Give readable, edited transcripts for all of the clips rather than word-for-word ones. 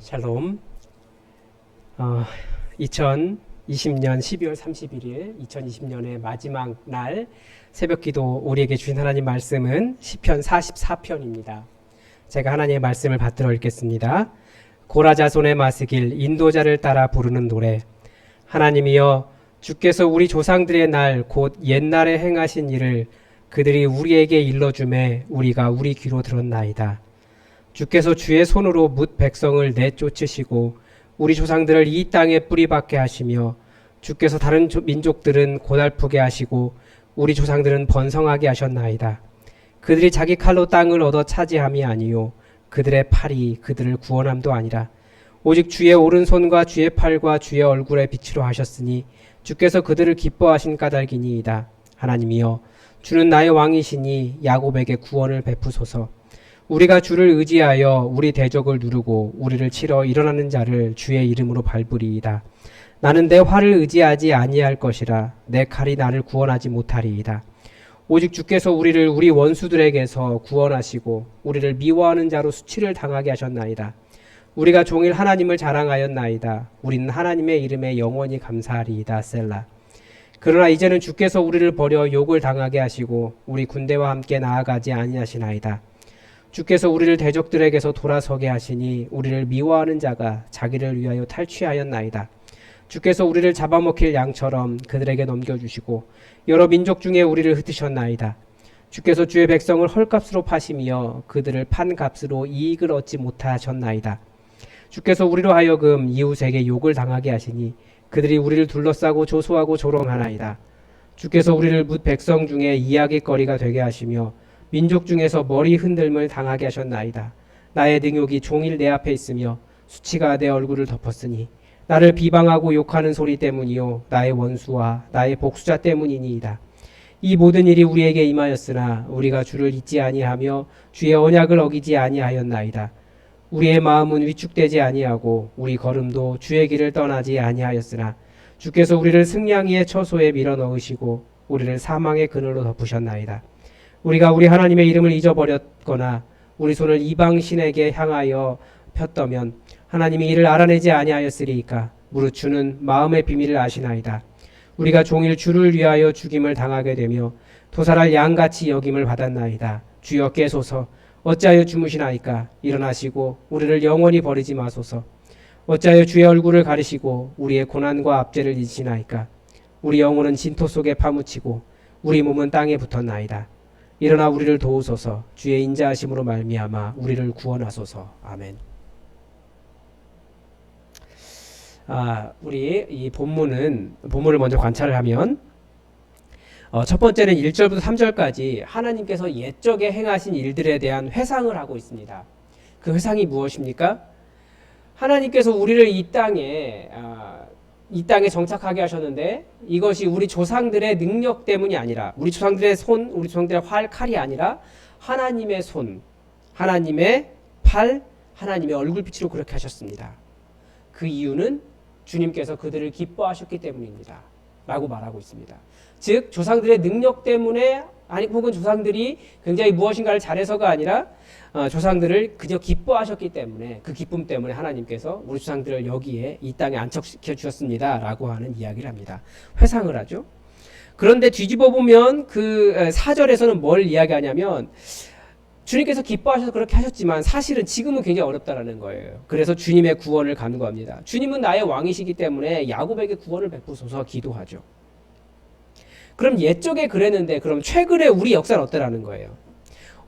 샬롬. 2020년 12월 31일 2020년의 마지막 날 새벽기도 우리에게 주신 하나님 말씀은 시편 44편입니다. 제가 하나님의 말씀을 받들어 읽겠습니다. 고라자손의 마스길 인도자를 따라 부르는 노래. 하나님이여, 주께서 우리 조상들의 날 곧 옛날에 행하신 일을 그들이 우리에게 일러주매 우리가 우리 귀로 들었나이다. 주께서 주의 손으로 뭇 백성을 내쫓으시고 우리 조상들을 이 땅에 뿌리박게 하시며 주께서 다른 민족들은 고달프게 하시고 우리 조상들은 번성하게 하셨나이다. 그들이 자기 칼로 땅을 얻어 차지함이 아니요 그들의 팔이 그들을 구원함도 아니라 오직 주의 오른손과 주의 팔과 주의 얼굴에 빛으로 하셨으니 주께서 그들을 기뻐하신 까닭이니이다. 하나님이여, 주는 나의 왕이시니 야곱에게 구원을 베푸소서. 우리가 주를 의지하여 우리 대적을 누르고 우리를 치러 일어나는 자를 주의 이름으로 밟으리이다. 나는 내 활을 의지하지 아니할 것이라 내 칼이 나를 구원하지 못하리이다. 오직 주께서 우리를 우리 원수들에게서 구원하시고 우리를 미워하는 자로 수치를 당하게 하셨나이다. 우리가 종일 하나님을 자랑하였나이다. 우리는 하나님의 이름에 영원히 감사하리이다. 셀라. 그러나 이제는 주께서 우리를 버려 욕을 당하게 하시고 우리 군대와 함께 나아가지 아니하시나이다. 주께서 우리를 대적들에게서 돌아서게 하시니 우리를 미워하는 자가 자기를 위하여 탈취하였나이다. 주께서 우리를 잡아먹힐 양처럼 그들에게 넘겨주시고 여러 민족 중에 우리를 흩으셨나이다. 주께서 주의 백성을 헐값으로 파시며 그들을 판 값으로 이익을 얻지 못하셨나이다. 주께서 우리로 하여금 이웃에게 욕을 당하게 하시니 그들이 우리를 둘러싸고 조소하고 조롱하나이다. 주께서 우리를 뭇 백성 중에 이야깃거리가 되게 하시며 민족 중에서 머리 흔들림을 당하게 하셨나이다. 나의 능욕이 종일 내 앞에 있으며 수치가 내 얼굴을 덮었으니 나를 비방하고 욕하는 소리 때문이요 나의 원수와 나의 복수자 때문이니이다. 이 모든 일이 우리에게 임하였으나 우리가 주를 잊지 아니하며 주의 언약을 어기지 아니하였나이다. 우리의 마음은 위축되지 아니하고 우리 걸음도 주의 길을 떠나지 아니하였으나 주께서 우리를 승냥이의 처소에 밀어 넣으시고 우리를 사망의 그늘로 덮으셨나이다. 우리가 우리 하나님의 이름을 잊어버렸거나 우리 손을 이방 신에게 향하여 폈더면 하나님이 이를 알아내지 아니하였으리이까. 무릇 주는 마음의 비밀을 아시나이다. 우리가 종일 주를 위하여 죽임을 당하게 되며 도살할 양같이 여김을 받았나이다. 주여 깨소서. 어찌하여 주무시나이까. 일어나시고 우리를 영원히 버리지 마소서. 어찌하여 주의 얼굴을 가리시고 우리의 고난과 압제를 잊으시나이까. 우리 영혼은 진토 속에 파묻히고 우리 몸은 땅에 붙었나이다. 일어나 우리를 도우소서. 주의 인자하심으로 말미암아 우리를 구원하소서. 아멘. 우리 이 본문을 먼저 관찰을 하면 첫 번째는 1절부터 3절까지 하나님께서 옛적에 행하신 일들에 대한 회상을 하고 있습니다. 그 회상이 무엇입니까? 하나님께서 우리를 이 땅에 정착하게 하셨는데 이것이 우리 조상들의 능력 때문이 아니라 우리 조상들의 손, 우리 조상들의 활, 칼이 아니라 하나님의 손, 하나님의 팔, 하나님의 얼굴빛으로 그렇게 하셨습니다. 그 이유는 주님께서 그들을 기뻐하셨기 때문입니다. 라고 말하고 있습니다. 즉 조상들의 능력 때문에 혹은 조상들이 굉장히 무엇인가를 잘해서가 아니라 조상들을 그저 기뻐하셨기 때문에 그 기쁨 때문에 하나님께서 우리 조상들을 여기에 이 땅에 안착시켜 주셨습니다. 라고 하는 이야기를 합니다. 회상을 하죠. 그런데 뒤집어 보면 그 4절에서는 뭘 이야기하냐면 주님께서 기뻐하셔서 그렇게 하셨지만 사실은 지금은 굉장히 어렵다라는 거예요. 그래서 주님의 구원을 간구합니다. 주님은 나의 왕이시기 때문에 야곱에게 구원을 베푸소서 기도하죠. 그럼 옛적에 그랬는데 그럼 최근에 우리 역사는 어떠라는 거예요?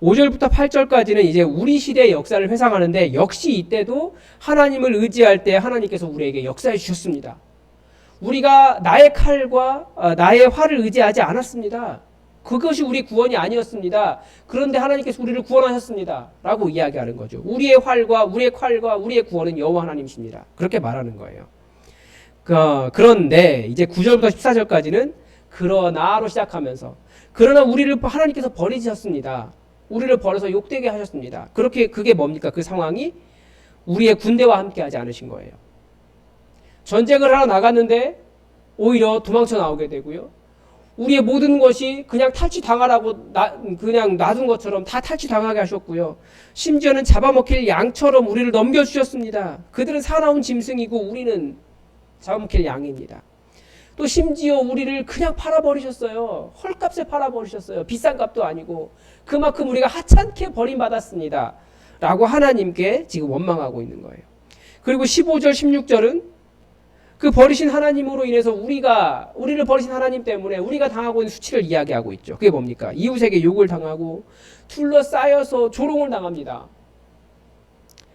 5절부터 8절까지는 이제 우리 시대의 역사를 회상하는데 역시 이때도 하나님을 의지할 때 하나님께서 우리에게 역사해 주셨습니다. 우리가 나의 칼과 나의 활을 의지하지 않았습니다. 그것이 우리 구원이 아니었습니다. 그런데 하나님께서 우리를 구원하셨습니다. 라고 이야기하는 거죠. 우리의 활과 우리의 칼과 우리의 구원은 여호와 하나님이십니다. 그렇게 말하는 거예요. 그런데 이제 9절부터 14절까지는 그러나로 시작하면서 그러나 우리를 하나님께서 버리셨습니다. 우리를 버려서 욕되게 하셨습니다. 그게 뭡니까? 그 상황이 우리의 군대와 함께 하지 않으신 거예요. 전쟁을 하러 나갔는데 오히려 도망쳐 나오게 되고요. 우리의 모든 것이 그냥 탈취당하라고 그냥 놔둔 것처럼 다 탈취당하게 하셨고요. 심지어는 잡아먹힐 양처럼 우리를 넘겨주셨습니다. 그들은 사나운 짐승이고 우리는 잡아먹힐 양입니다. 또 심지어 우리를 그냥 팔아버리셨어요. 헐값에 팔아버리셨어요. 비싼 값도 아니고. 그만큼 우리가 하찮게 버림받았습니다. 라고 하나님께 지금 원망하고 있는 거예요. 그리고 15절 16절은 그 버리신 하나님으로 인해서 우리를 버리신 하나님 때문에 우리가 당하고 있는 수치를 이야기하고 있죠. 그게 뭡니까? 이웃에게 욕을 당하고 둘러싸여서 조롱을 당합니다.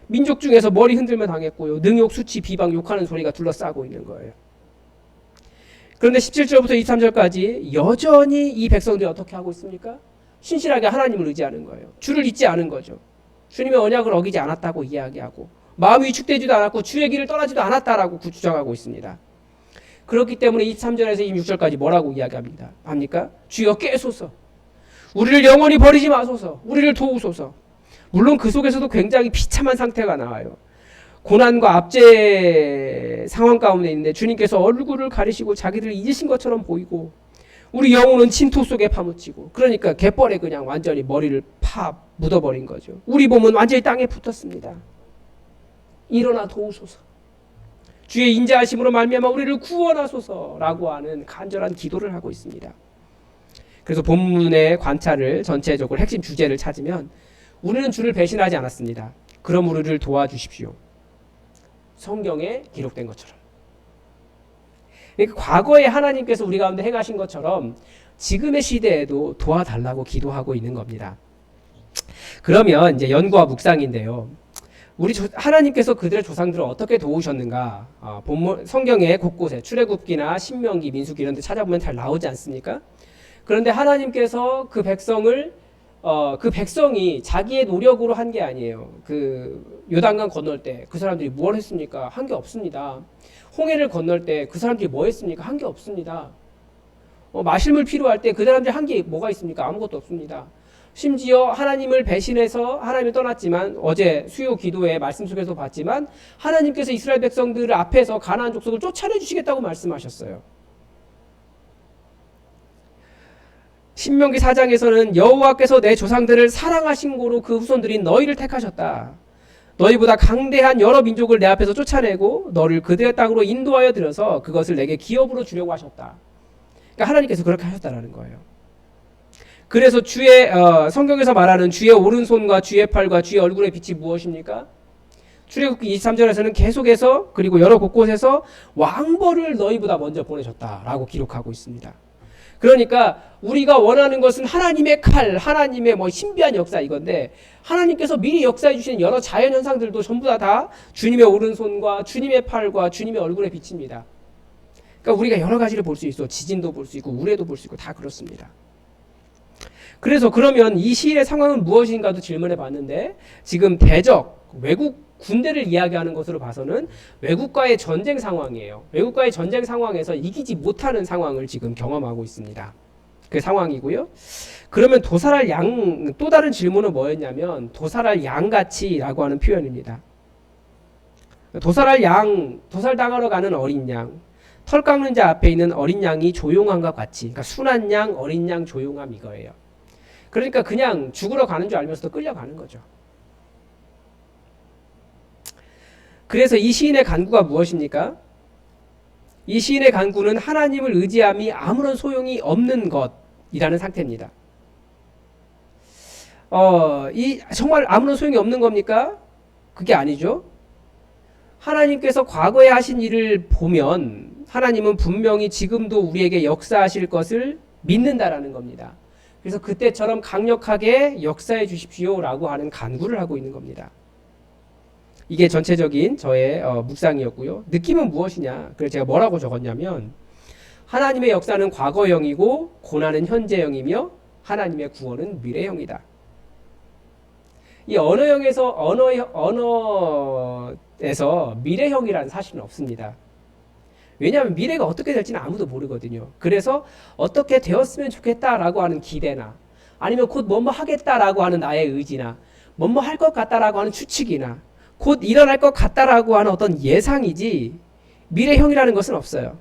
민족 중에서 머리 흔들며 당했고요. 능욕, 수치, 비방, 욕하는 소리가 둘러싸고 있는 거예요. 그런데 17절부터 23절까지 여전히 이 백성들이 어떻게 하고 있습니까? 신실하게 하나님을 의지하는 거예요. 주를 잊지 않은 거죠. 주님의 언약을 어기지 않았다고 이야기하고 마음이 위축되지도 않았고 주의 길을 떠나지도 않았다라고 주장하고 있습니다. 그렇기 때문에 23절에서 26절까지 뭐라고 이야기합니까? 주여 깨소서. 우리를 영원히 버리지 마소서. 우리를 도우소서. 물론 그 속에서도 굉장히 비참한 상태가 나와요. 고난과 압제 상황 가운데 있는데 주님께서 얼굴을 가리시고 자기를 잊으신 것처럼 보이고 우리 영혼은 침토 속에 파묻히고 그러니까 갯벌에 그냥 완전히 머리를 묻어버린 거죠. 우리 몸은 완전히 땅에 붙었습니다. 일어나 도우소서. 주의 인자하심으로 말미암아 우리를 구원하소서라고 하는 간절한 기도를 하고 있습니다. 그래서 본문의 관찰을 전체적으로 핵심 주제를 찾으면 우리는 주를 배신하지 않았습니다. 그럼 우리를 도와주십시오. 성경에 기록된 것처럼. 그러니까 과거에 하나님께서 우리 가운데 행하신 것처럼 지금의 시대에도 도와달라고 기도하고 있는 겁니다. 그러면 이제 연구와 묵상인데요. 하나님께서 그들의 조상들을 어떻게 도우셨는가? 본문 성경의 곳곳에 출애굽기나 신명기, 민수기 이런 데 찾아보면 잘 나오지 않습니까? 그런데 하나님께서 그 백성이 자기의 노력으로 한 게 아니에요. 그 요단강 건널 때 그 사람들이 뭘 했습니까? 한 게 없습니다. 홍해를 건널 때 그 사람들이 뭐 했습니까? 한 게 없습니다. 마실 물 필요할 때 그 사람들이 한 게 뭐가 있습니까? 아무것도 없습니다. 심지어 하나님을 배신해서 하나님을 떠났지만 어제 수요 기도의 말씀 속에서 봤지만 하나님께서 이스라엘 백성들 앞에서 가나안 족속을 쫓아내 주시겠다고 말씀하셨어요. 신명기 4장에서는 여호와께서 내 조상들을 사랑하신 고로 그 후손들인 너희를 택하셨다. 너희보다 강대한 여러 민족을 내 앞에서 쫓아내고 너를 그들의 땅으로 인도하여 들여서 그것을 내게 기업으로 주려고 하셨다. 그러니까 하나님께서 그렇게 하셨다라는 거예요. 그래서 성경에서 말하는 주의 오른손과 주의 팔과 주의 얼굴의 빛이 무엇입니까? 출애굽기 23절에서는 계속해서 그리고 여러 곳곳에서 왕벌을 너희보다 먼저 보내셨다라고 기록하고 있습니다. 그러니까 우리가 원하는 것은 하나님의 칼, 하나님의 신비한 역사 이건데 하나님께서 미리 역사해 주신 여러 자연 현상들도 전부 다 주님의 오른손과 주님의 팔과 주님의 얼굴의 빛입니다. 그러니까 우리가 여러 가지를 볼 수 있어. 지진도 볼 수 있고 우레도 볼 수 있고 다 그렇습니다. 그래서 그러면 이 시의 상황은 무엇인가도 질문해 봤는데 지금 대적, 외국 군대를 이야기하는 것으로 봐서는 외국과의 전쟁 상황이에요. 외국과의 전쟁 상황에서 이기지 못하는 상황을 지금 경험하고 있습니다. 그 상황이고요. 그러면 도살할 양, 또 다른 질문은 뭐였냐면 도살할 양같이라고 하는 표현입니다. 도살당하러 가는 어린 양, 털 깎는 자 앞에 있는 어린 양이 조용함과 같이, 그러니까 순한 양, 어린 양 조용함 이거예요. 그러니까 그냥 죽으러 가는 줄 알면서도 끌려가는 거죠. 그래서 이 시인의 간구가 무엇입니까? 이 시인의 간구는 하나님을 의지함이 아무런 소용이 없는 것이라는 상태입니다. 정말 아무런 소용이 없는 겁니까? 그게 아니죠. 하나님께서 과거에 하신 일을 보면 하나님은 분명히 지금도 우리에게 역사하실 것을 믿는다라는 겁니다. 그래서 그때처럼 강력하게 역사해 주십시오라고 하는 간구를 하고 있는 겁니다. 이게 전체적인 저의 묵상이었고요. 느낌은 무엇이냐? 그래서 제가 뭐라고 적었냐면 하나님의 역사는 과거형이고 고난은 현재형이며 하나님의 구원은 미래형이다. 이 언어에서 미래형이라는 사실은 없습니다. 왜냐하면 미래가 어떻게 될지는 아무도 모르거든요. 그래서 어떻게 되었으면 좋겠다라고 하는 기대나 아니면 곧 뭐뭐 하겠다라고 하는 나의 의지나 뭐뭐 할 것 같다라고 하는 추측이나 곧 일어날 것 같다라고 하는 어떤 예상이지 미래형이라는 것은 없어요.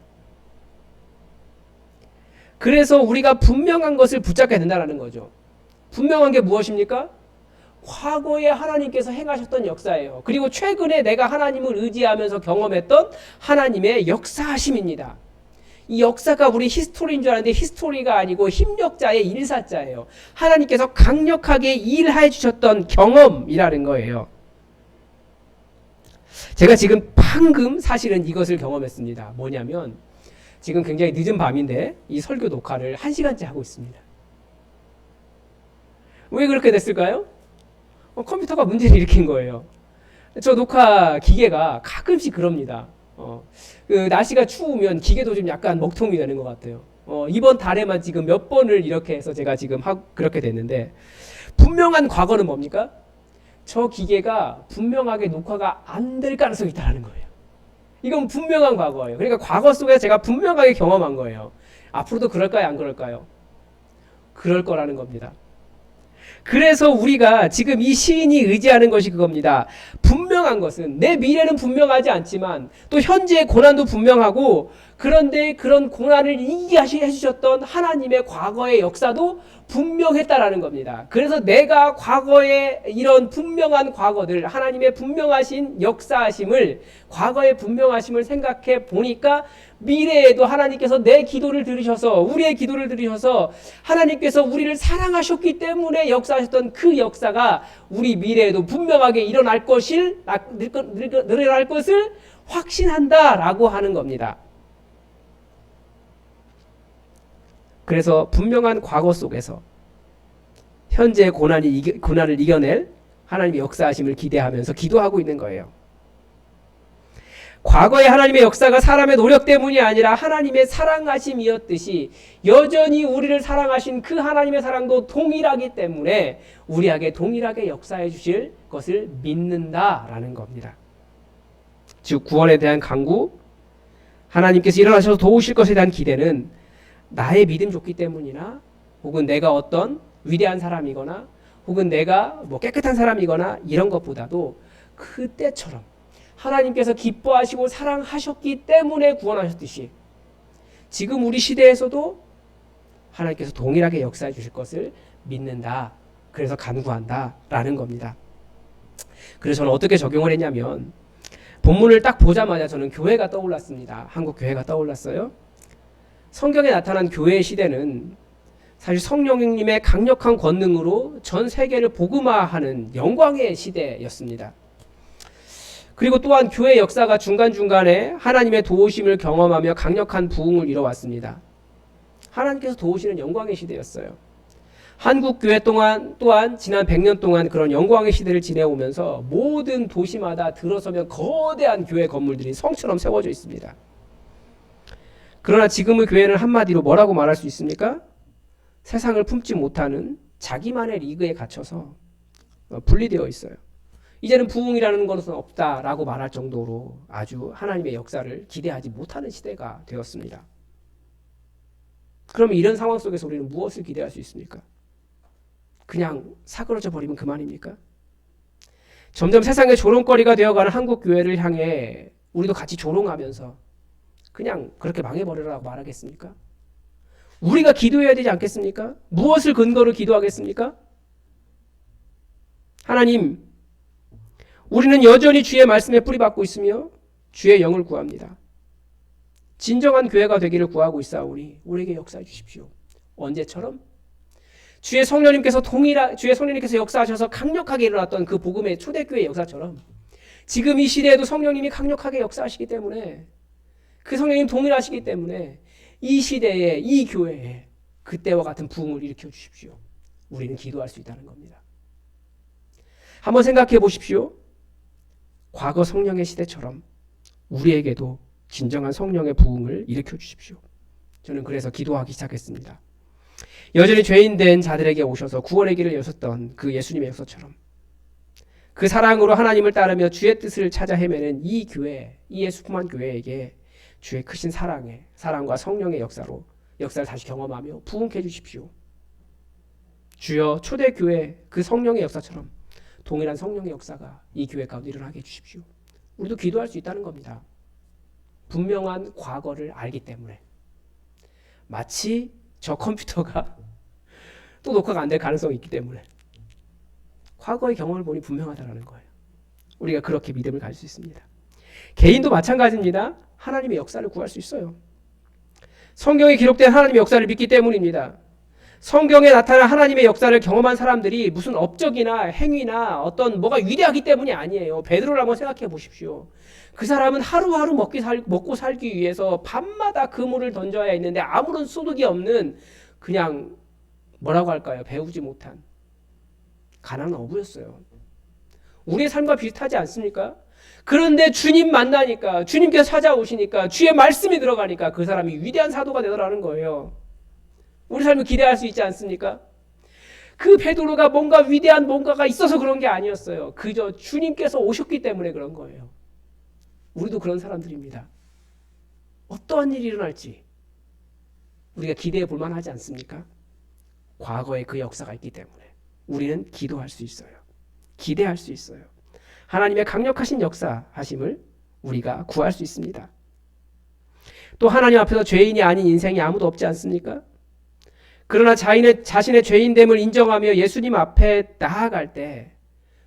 그래서 우리가 분명한 것을 붙잡게 된다는 거죠. 분명한 게 무엇입니까? 과거에 하나님께서 행하셨던 역사예요. 그리고 최근에 내가 하나님을 의지하면서 경험했던 하나님의 역사하심입니다. 이 역사가 우리 히스토리인 줄 알았는데 히스토리가 아니고 힘력자의 일사자예요. 하나님께서 강력하게 일해 주셨던 경험이라는 거예요. 제가 지금 방금 사실은 이것을 경험했습니다. 뭐냐면 지금 굉장히 늦은 밤인데 이 설교 녹화를 1시간째 하고 있습니다. 왜 그렇게 됐을까요? 컴퓨터가 문제를 일으킨 거예요. 저 녹화 기계가 가끔씩 그럽니다. 그 날씨가 추우면 기계도 좀 약간 먹통이 되는 것 같아요. 이번 달에만 지금 몇 번을 이렇게 해서 제가 지금 그렇게 됐는데, 분명한 과거는 뭡니까? 저 기계가 분명하게 녹화가 안 될 가능성이 있다는 거예요. 이건 분명한 과거예요. 그러니까 과거 속에서 제가 분명하게 경험한 거예요. 앞으로도 그럴까요? 안 그럴까요? 그럴 거라는 겁니다. 그래서 우리가 지금 이 시인이 의지하는 것이 그겁니다. 분명한 것은 내 미래는 분명하지 않지만 또 현재의 고난도 분명하고, 그런데 그런 고난을 이기게 해주셨던 하나님의 과거의 역사도 분명했다라는 겁니다. 그래서 내가 과거의 이런 분명한 과거들, 하나님의 분명하신 역사하심을, 과거의 분명하심을 생각해 보니까 미래에도 하나님께서 내 기도를 들으셔서, 우리의 기도를 들으셔서 하나님께서 우리를 사랑하셨기 때문에 역사하셨던 그 역사가 우리 미래에도 분명하게 일어날 것을 확신한다라고 하는 겁니다. 그래서 분명한 과거 속에서 현재의 고난을 이겨낼 하나님의 역사하심을 기대하면서 기도하고 있는 거예요. 과거의 하나님의 역사가 사람의 노력 때문이 아니라 하나님의 사랑하심이었듯이 여전히 우리를 사랑하신 그 하나님의 사랑도 동일하기 때문에 우리에게 동일하게 역사해 주실 것을 믿는다라는 겁니다. 즉 구원에 대한 간구, 하나님께서 일어나셔서 도우실 것에 대한 기대는 나의 믿음 좋기 때문이나, 혹은 내가 어떤 위대한 사람이거나, 혹은 내가 깨끗한 사람이거나 이런 것보다도 그때처럼 하나님께서 기뻐하시고 사랑하셨기 때문에 구원하셨듯이 지금 우리 시대에서도 하나님께서 동일하게 역사해 주실 것을 믿는다. 그래서 간구한다라는 겁니다. 그래서 저는 어떻게 적용을 했냐면, 본문을 딱 보자마자 저는 교회가 떠올랐습니다. 한국 교회가 떠올랐어요. 성경에 나타난 교회의 시대는 사실 성령님의 강력한 권능으로 전 세계를 복음화하는 영광의 시대였습니다. 그리고 또한 교회 역사가 중간중간에 하나님의 도우심을 경험하며 강력한 부흥을 이뤄왔습니다. 하나님께서 도우시는 영광의 시대였어요. 한국 교회 또한 지난 100년 동안 그런 영광의 시대를 지내오면서 모든 도시마다 들어서면 거대한 교회 건물들이 성처럼 세워져 있습니다. 그러나 지금의 교회는 한마디로 뭐라고 말할 수 있습니까? 세상을 품지 못하는 자기만의 리그에 갇혀서 분리되어 있어요. 이제는 부흥이라는 것은 없다라고 말할 정도로 아주 하나님의 역사를 기대하지 못하는 시대가 되었습니다. 그러면 이런 상황 속에서 우리는 무엇을 기대할 수 있습니까? 그냥 사그러져 버리면 그만입니까? 점점 세상의 조롱거리가 되어가는 한국 교회를 향해 우리도 같이 조롱하면서 그냥 그렇게 망해버리라고 말하겠습니까? 우리가 기도해야 되지 않겠습니까? 무엇을 근거로 기도하겠습니까? 하나님, 우리는 여전히 주의 말씀에 뿌리박고 있으며 주의 영을 구합니다. 진정한 교회가 되기를 구하고 있사오니 우리에게 역사해 주십시오. 언제처럼? 주의 성령님께서 역사하셔서 강력하게 일어났던 그 복음의 초대교회 역사처럼 지금 이 시대에도 성령님이 강력하게 역사하시기 때문에, 그 성령님 동일하시기 때문에 이 시대에, 이 교회에 그때와 같은 부흥을 일으켜 주십시오. 우리는 기도할 수 있다는 겁니다. 한번 생각해 보십시오. 과거 성령의 시대처럼 우리에게도 진정한 성령의 부흥을 일으켜 주십시오. 저는 그래서 기도하기 시작했습니다. 여전히 죄인된 자들에게 오셔서 구원의 길을 여셨던 그 예수님의 역사처럼 그 사랑으로 하나님을 따르며 주의 뜻을 찾아 헤매는 이 교회, 이 예수뿐만 교회에게 주의 크신 사랑과 성령의 역사를 다시 경험하며 부흥해 주십시오. 주여, 초대교회 그 성령의 역사처럼 동일한 성령의 역사가 이 교회 가운데 일어나게 해주십시오. 우리도 기도할 수 있다는 겁니다. 분명한 과거를 알기 때문에, 마치 저 컴퓨터가 또 녹화가 안 될 가능성이 있기 때문에 과거의 경험을 보니 분명하다라는 거예요. 우리가 그렇게 믿음을 가질 수 있습니다. 개인도 마찬가지입니다. 하나님의 역사를 구할 수 있어요. 성경에 기록된 하나님의 역사를 믿기 때문입니다. 성경에 나타난 하나님의 역사를 경험한 사람들이 무슨 업적이나 행위나 어떤 뭐가 위대하기 때문이 아니에요. 베드로를 한번 생각해 보십시오. 그 사람은 하루하루 먹고 살기 위해서 밤마다 그물을 던져야 했는데 아무런 소득이 없는 그냥 뭐라고 할까요? 배우지 못한 가난한 어부였어요. 우리의 삶과 비슷하지 않습니까? 그런데 주님 만나니까, 주님께서 찾아오시니까, 주의 말씀이 들어가니까 그 사람이 위대한 사도가 되더라는 거예요. 우리 삶을 기대할 수 있지 않습니까? 그 베드로가 뭔가 위대한 뭔가가 있어서 그런 게 아니었어요. 그저 주님께서 오셨기 때문에 그런 거예요. 우리도 그런 사람들입니다. 어떠한 일이 일어날지 우리가 기대해 볼 만하지 않습니까? 과거에 그 역사가 있기 때문에 우리는 기도할 수 있어요. 기대할 수 있어요. 하나님의 강력하신 역사하심을 우리가 구할 수 있습니다. 또 하나님 앞에서 죄인이 아닌 인생이 아무도 없지 않습니까? 그러나 자신의 죄인됨을 인정하며 예수님 앞에 나아갈 때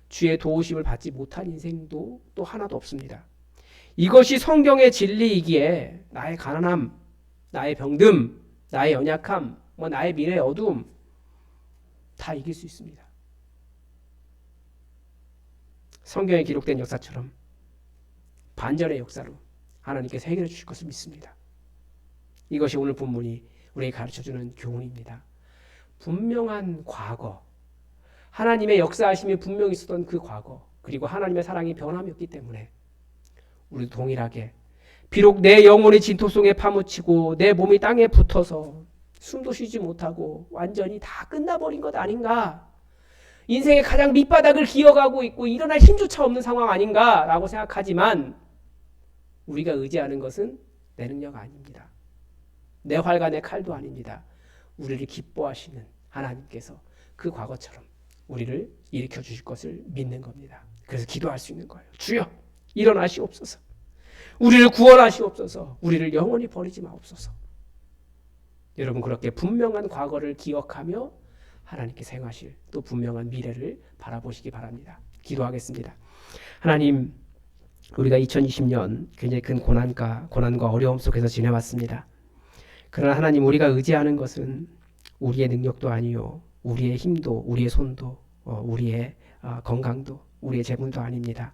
주의 도우심을 받지 못한 인생도 또 하나도 없습니다. 이것이 성경의 진리이기에 나의 가난함, 나의 병듦, 나의 연약함, 나의 미래의 어두움 다 이길 수 있습니다. 성경에 기록된 역사처럼 반전의 역사로 하나님께서 해결해 주실 것을 믿습니다. 이것이 오늘 본문이 우리에게 가르쳐주는 교훈입니다. 분명한 과거, 하나님의 역사하심이 분명히 있었던 그 과거, 그리고 하나님의 사랑이 변함이 없기 때문에 우리도 동일하게 비록 내 영혼이 진토 속에 파묻히고 내 몸이 땅에 붙어서 숨도 쉬지 못하고 완전히 다 끝나버린 것 아닌가, 인생의 가장 밑바닥을 기어가고 있고 일어날 힘조차 없는 상황 아닌가라고 생각하지만 우리가 의지하는 것은 내 능력 아닙니다. 내 활과 내 칼도 아닙니다. 우리를 기뻐하시는 하나님께서 그 과거처럼 우리를 일으켜 주실 것을 믿는 겁니다. 그래서 기도할 수 있는 거예요. 주여 일어나시옵소서. 우리를 구원하시옵소서. 우리를 영원히 버리지 마옵소서. 여러분 그렇게 분명한 과거를 기억하며 하나님께서 행하실 또 분명한 미래를 바라보시기 바랍니다. 기도하겠습니다. 하나님, 우리가 2020년 굉장히 큰 고난과 어려움 속에서 지내왔습니다. 그러나 하나님, 우리가 의지하는 것은 우리의 능력도 아니요, 우리의 힘도, 우리의 손도, 우리의 건강도, 우리의 재물도 아닙니다.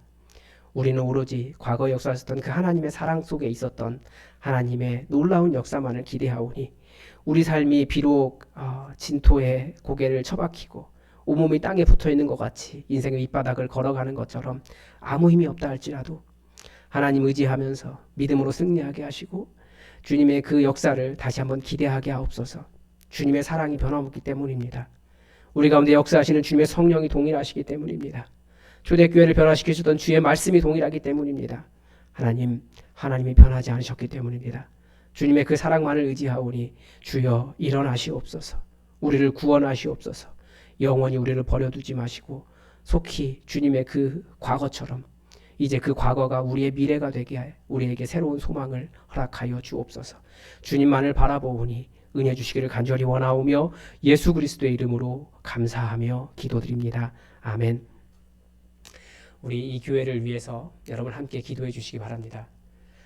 우리는 오로지 과거 역사하셨던 그 하나님의 사랑 속에 있었던 하나님의 놀라운 역사만을 기대하오니 우리 삶이 비록 진토에 고개를 처박히고 온몸이 땅에 붙어있는 것 같이 인생의 밑바닥을 걸어가는 것처럼 아무 힘이 없다 할지라도 하나님 의지하면서 믿음으로 승리하게 하시고 주님의 그 역사를 다시 한번 기대하게 하옵소서. 주님의 사랑이 변함없기 때문입니다. 우리 가운데 역사하시는 주님의 성령이 동일하시기 때문입니다. 초대교회를 변화시키셨던 주의 말씀이 동일하기 때문입니다. 하나님이 변하지 않으셨기 때문입니다. 주님의 그 사랑만을 의지하오니 주여 일어나시옵소서. 우리를 구원하시옵소서. 영원히 우리를 버려두지 마시고 속히 주님의 그 과거처럼 이제 그 과거가 우리의 미래가 되게 해 우리에게 새로운 소망을 허락하여 주옵소서. 주님만을 바라보오니 은혜 주시기를 간절히 원하오며 예수 그리스도의 이름으로 감사하며 기도드립니다. 아멘. 우리 이 교회를 위해서 여러분 함께 기도해 주시기 바랍니다.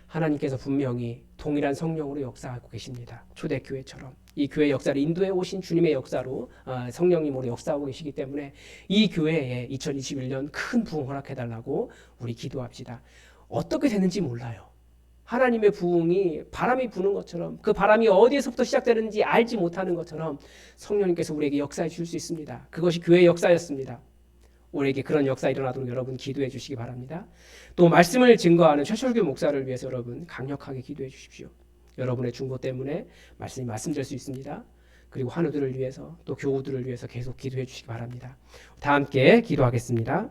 하나님께서 분명히 동일한 성령으로 역사하고 계십니다. 초대교회처럼 이 교회 역사를 인도해 오신 주님의 역사로 성령님으로 역사하고 계시기 때문에 이 교회에 2021년 큰 부흥 허락해달라고 우리 기도합시다. 어떻게 되는지 몰라요. 하나님의 부흥이 바람이 부는 것처럼 그 바람이 어디에서부터 시작되는지 알지 못하는 것처럼 성령님께서 우리에게 역사해 주실 수 있습니다. 그것이 교회의 역사였습니다. 우리에게 그런 역사 일어나도록 여러분 기도해 주시기 바랍니다. 또 말씀을 증거하는 최철규 목사를 위해서 여러분 강력하게 기도해 주십시오. 여러분의 중보 때문에 말씀이 말씀될 수 있습니다. 그리고 환우들을 위해서 또 교우들을 위해서 계속 기도해 주시기 바랍니다. 다 함께 기도하겠습니다.